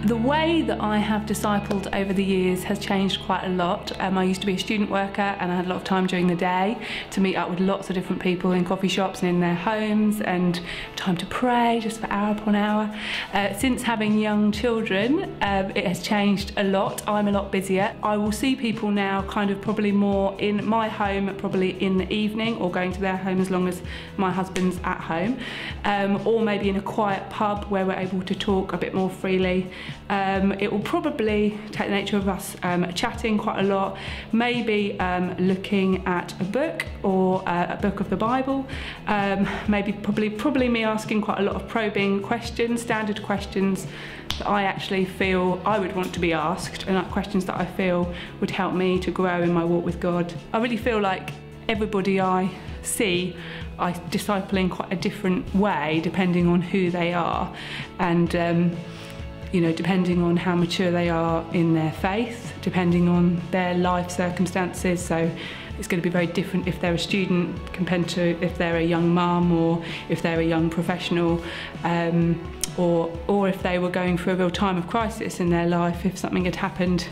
The way that I have discipled over the years has changed quite a lot. I used to be a student worker and I had a lot of time during the day to meet up with lots of different people in coffee shops and in their homes, and time to pray just for hour upon hour. Since having young children, it has changed a lot. I'm a lot busier. I will see people now kind of probably more in my home, probably in the evening, or going to their home as long as my husband's at home, or maybe in a quiet pub where we're able to talk a bit more freely. It will probably take the nature of us chatting quite a lot, maybe looking at a book or a book of the Bible, probably me asking quite a lot of probing questions, standard questions that I actually feel I would want to be asked, and questions that I feel would help me to grow in my walk with God. I really feel like everybody I see I disciple in quite a different way depending on who they are, and you know, depending on how mature they are in their faith, depending on their life circumstances. So it's going to be very different if they're a student compared to if they're a young mum, or if they're a young professional, or if they were going through a real time of crisis in their life, if something had happened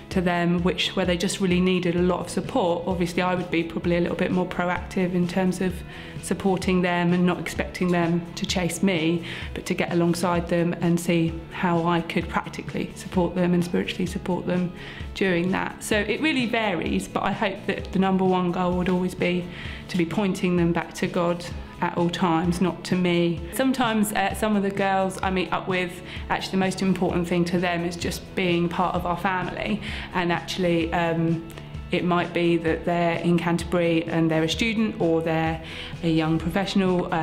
to them where they just really needed a lot of support. Obviously I would be probably a little bit more proactive in terms of supporting them and not expecting them to chase me, but to get alongside them and see how I could practically support them and spiritually support them during that. So it really varies, but I hope that the number one goal would always be to be pointing them back to God at all times, not to me. Sometimes some of the girls I meet up with, actually the most important thing to them is just being part of our family, and actually it might be that they're in Canterbury and they're a student, or they're a young professional,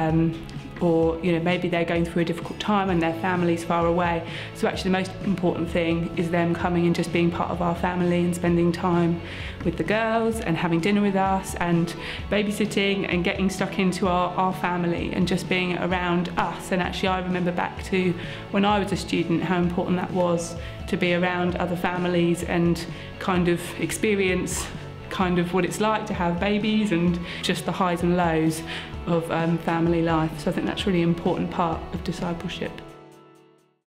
or you know, maybe they're going through a difficult time and their family's far away. So actually the most important thing is them coming and just being part of our family and spending time with the girls and having dinner with us and babysitting and getting stuck into our family and just being around us. And actually I remember back to when I was a student how important that was, to be around other families and kind of experience kind of what it's like to have babies and just the highs and lows of family life. So I think that's a really important part of discipleship.